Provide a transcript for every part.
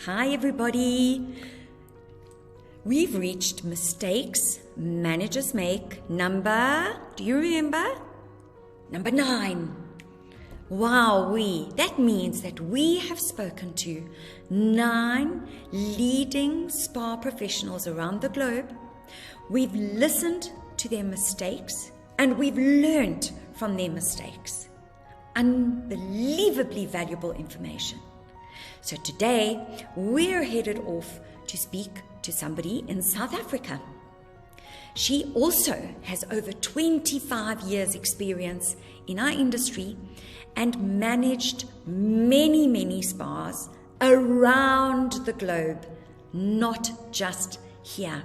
Hi everybody. We've reached mistakes managers make number, do you remember? Number 9. That means that we have spoken to 9 leading spa professionals around the globe. We've listened to their mistakes and we've learned from their mistakes. Unbelievably valuable information. So today we're headed off to speak to somebody in South Africa. She also has over 25 years experience in our industry and managed many spas around the globe, not just here.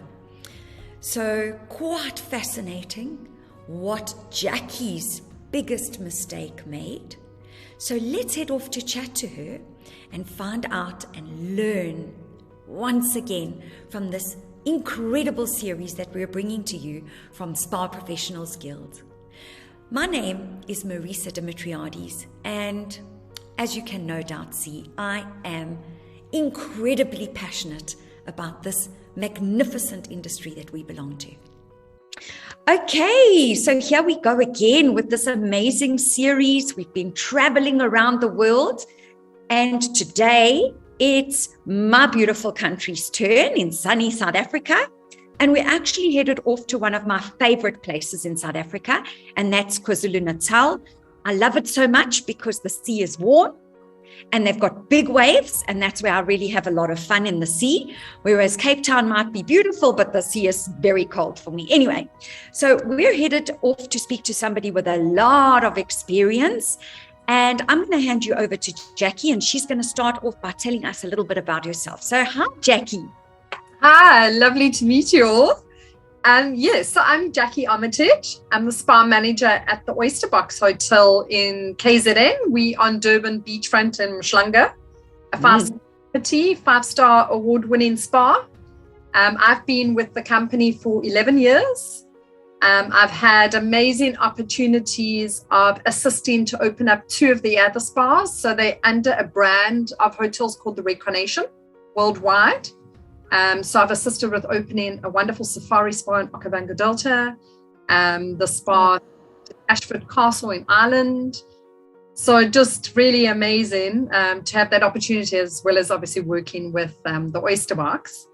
So quite fascinating what Jackie's biggest mistake made. So let's head off to chat to her and find out and learn once again from this incredible series that we're bringing to you from Spa Professionals Guild. My name is Marisa Dimitriades, and as you can no doubt see, I am incredibly passionate about this magnificent industry that we belong to. Okay, so here we go again with this amazing series. We've been traveling around the world, and today it's my beautiful country's turn in sunny South Africa. And we're actually headed off to one of my favorite places in South Africa, and that's KwaZulu-Natal. I love it so much because the sea is warm and they've got big waves, and that's where I really have a lot of fun in the sea. Whereas Cape Town might be beautiful, but the sea is very cold for me. Anyway, so we're headed off to speak to somebody with a lot of experience. And I'm going to hand you over to Jackie, and she's going to start off by telling us a little bit about herself. So hi, Jackie. Hi, lovely to meet you all. So I'm Jackie Armitage. I'm the spa manager at the Oyster Box Hotel in KZN. We on Durban beachfront in Mhlanga, a 5-star award-winning spa. I've been with the company for 11 years. I've had amazing opportunities of assisting to open up 2 of the other spas. So they're under a brand of hotels called the Recreation worldwide. So I've assisted with opening a wonderful safari spa in Okavango Delta, the spa at Ashford Castle in Ireland. So just really amazing to have that opportunity, as well as obviously working with the Oyster Box.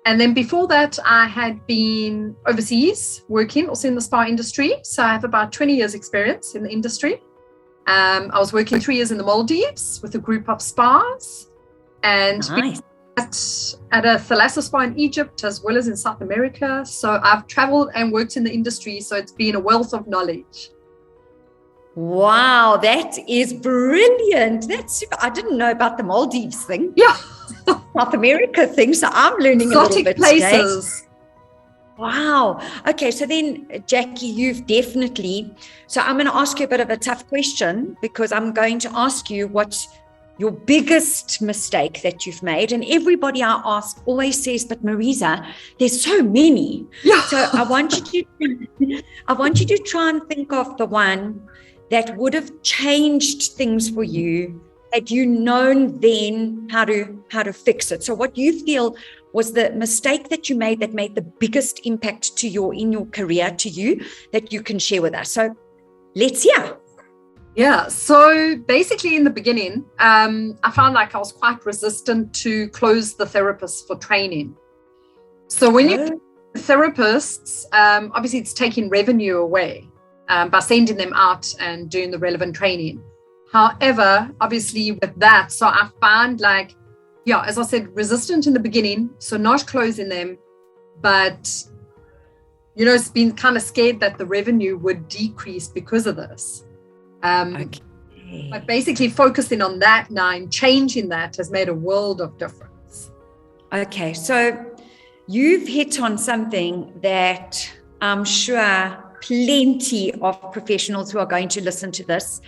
And then before that, I had been overseas working also in the spa industry. So I have about 20 years experience in the industry. I was working 3 years in the Maldives with a group of spas, and Nice. at a thalassos spa in Egypt, as well as in South America. So I've traveled and worked in the industry. So it's been a wealth of knowledge. Wow, that is brilliant. That's super. I didn't know about the Maldives thing. Yeah. South America thing. So I'm learning a little bit places. today. Wow. Okay. So then, Jackie, you've definitely, so I'm going to ask you a bit of a tough question, because I'm going to ask you what's your biggest mistake that you've made. And everybody I ask always says, but Marisa, there's so many. Yeah. So I want you to try and think of the one that would have changed things for you, had you known then how to fix it. So what you feel was the mistake that you made that made the biggest impact in your career to you, that you can share with us. So let's hear. Yeah, so basically in the beginning, I found like I was quite resistant to close the therapists for training. So when you therapists, obviously it's taking revenue away by sending them out and doing the relevant training. However, obviously with that, so I found like, yeah, as I said, resistant in the beginning, so not closing them, but, it's been kind of scared that the revenue would decrease because of this. But basically focusing on that now and changing that has made a world of difference. Okay, so you've hit on something that I'm sure plenty of professionals who are going to listen to this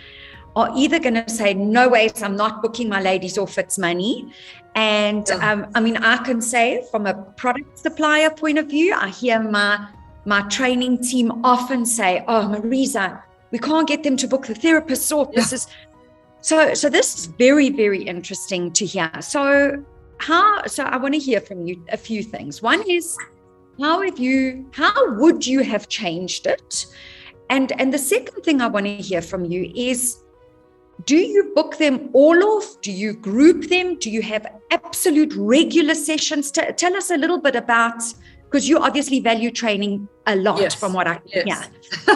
are either going to say, no ways, I'm not booking my ladies off, it's money. And I can say from a product supplier point of view, I hear my training team often say, oh, Marisa, we can't get them to book the therapists off. This is So this is very, very interesting to hear. So so I want to hear from you a few things. One is, how would you have changed it? And the second thing I want to hear from you is, do you book them all off? Do you group them? Do you have absolute regular sessions? Tell us a little bit about, because you obviously value training a lot from what I can hear.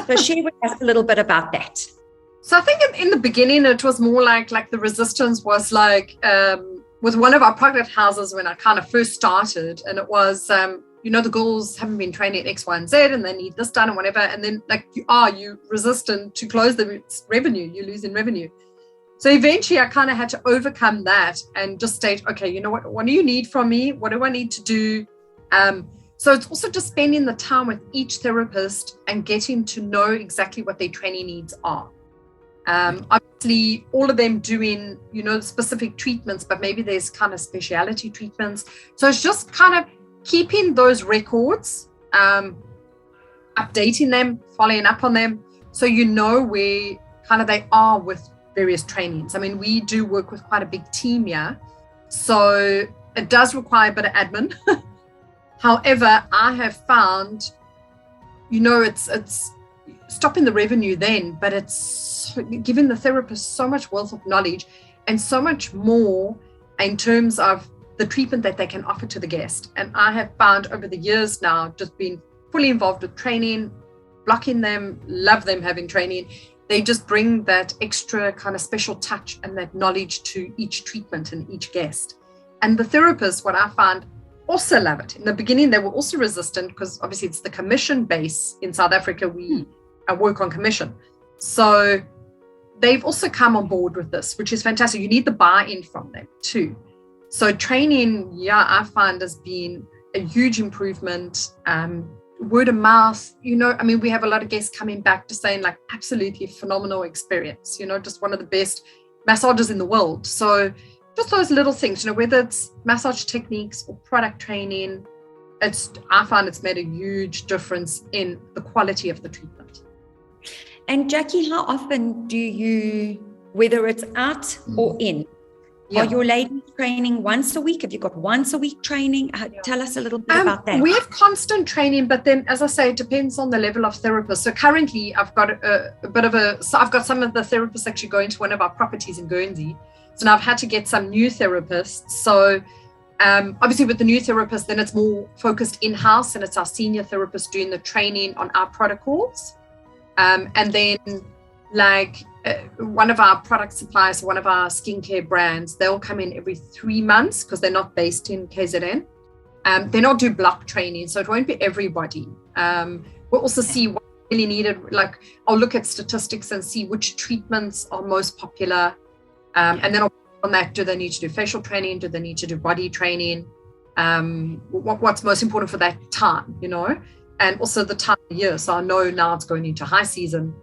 So share with us a little bit about that. So I think in the beginning, it was more like the resistance was like with one of our product houses when I kind of first started, and it was, the girls haven't been training X, Y, and Z, and they need this done and whatever. And then you resistant to close the revenue, you lose in revenue. So eventually I kind of had to overcome that and just state, okay, you know what do you need from me? What do I need to do? So it's also just spending the time with each therapist and getting to know exactly what their training needs are. Obviously, all of them doing, specific treatments, but maybe there's kind of speciality treatments. So it's just kind of keeping those records, updating them, following up on them, so where kind of they are with various trainings. I mean, we do work with quite a big team here, so it does require a bit of admin. However, I have found, it's stopping the revenue then, but it's giving the therapist so much wealth of knowledge and so much more in terms of the treatment that they can offer to the guest. And I have found over the years now, just being fully involved with training, blocking them, love them having training. They just bring that extra kind of special touch and that knowledge to each treatment and each guest. And the therapists, what I found, also love it. In the beginning, they were also resistant because obviously it's the commission base in South Africa. We work on commission. So they've also come on board with this, which is fantastic. You need the buy-in from them too. So training, I find has been a huge improvement. Word of mouth, we have a lot of guests coming back to saying like absolutely phenomenal experience, just one of the best massages in the world. So just those little things, whether it's massage techniques or product training, I find it's made a huge difference in the quality of the treatment. And Jackie, how often do you, whether it's out or in, are your ladies training once a week? Have you got once a week training? Tell us a little bit about that. We have constant training, but then, as I say, it depends on the level of therapist. So currently I've got I've got some of the therapists actually going to one of our properties in Guernsey. So now I've had to get some new therapists. So obviously with the new therapist, then it's more focused in-house, and it's our senior therapist doing the training on our protocols. And then one of our product suppliers, one of our skincare brands, they'll come in every 3 months because they're not based in KZN. They don't do block training, so it won't be everybody. We'll also see what really needed. I'll look at statistics and see which treatments are most popular. And then on that, do they need to do facial training? Do they need to do body training? What's most important for that time, and also the time of year. So I know now it's going into high season.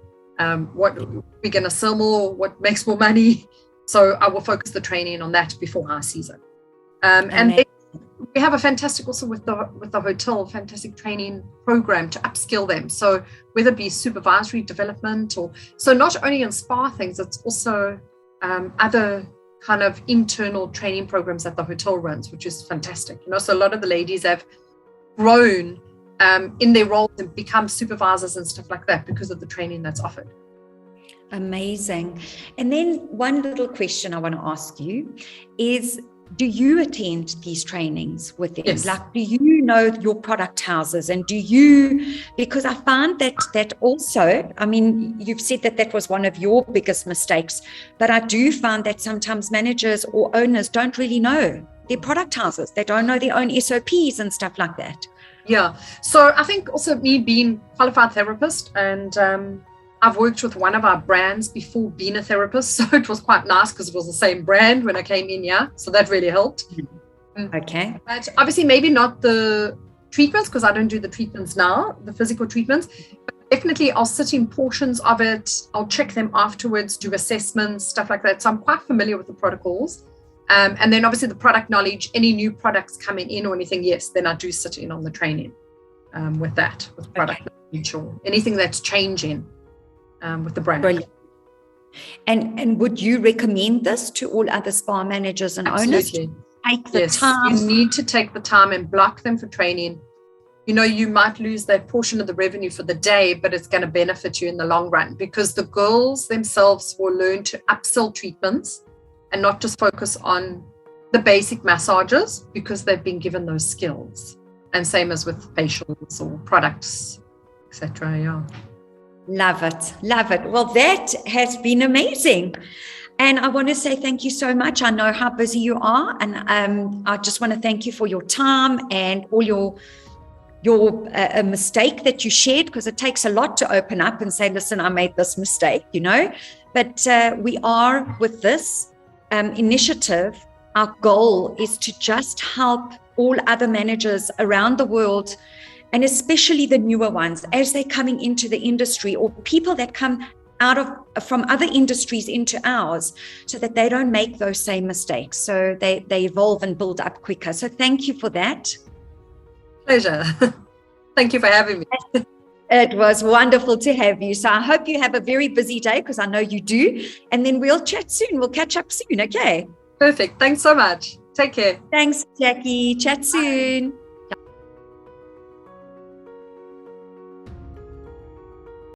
What we're going to sell more, what makes more money. So I will focus the training on that before high season. And then we have a fantastic, also with the hotel, fantastic training program to upskill them. So whether it be supervisory development so not only in spa things, it's also other kind of internal training programs that the hotel runs, which is fantastic. So a lot of the ladies have grown in their roles and become supervisors and stuff like that because of the training that's offered. Amazing. And then one little question I want to ask you is, do you attend these trainings with them? Yes. Do you know your product houses, and because I found that also, you've said that was one of your biggest mistakes, but I do find that sometimes managers or owners don't really know their product houses. They don't know their own SOPs and stuff like that. Yeah. So I think also me being qualified therapist, and I've worked with one of our brands before being a therapist. So it was quite nice because it was the same brand when I came in here. So that really helped. Okay. But obviously maybe not the treatments, because I don't do the treatments now, the physical treatments. But definitely I'll sit in portions of it. I'll check them afterwards, do assessments, stuff like that. So I'm quite familiar with the protocols. And then obviously the product knowledge, any new products coming in or anything, yes, then I do sit in on the training with product knowledge or anything that's changing with the brand. Brilliant. And would you recommend this to all other spa managers and Absolutely. owners? take the Yes, time. you need to take the time and block them for training. You know, you might lose that portion of the revenue for the day, but it's going to benefit you in the long run, because the girls themselves will learn to upsell treatments and not just focus on the basic massages, because they've been given those skills. And same as with facials or products, etc. Yeah. Love it. Love it. Well, that has been amazing. And I want to say thank you so much. I know how busy you are. And I just want to thank you for your time and all your mistake that you shared, because it takes a lot to open up and say, listen, I made this mistake, you know. But we are, with this initiative, our goal is to just help all other managers around the world, and especially the newer ones, as they're coming into the industry, or people that come from other industries into ours, so that they don't make those same mistakes. So they evolve and build up quicker. So thank you for that. Pleasure. Thank you for having me. It was wonderful to have you. So I hope you have a very busy day, because I know you do. And then we'll chat soon. We'll catch up soon. Okay. Perfect. Thanks so much. Take care. Thanks, Jackie. Chat soon. Bye.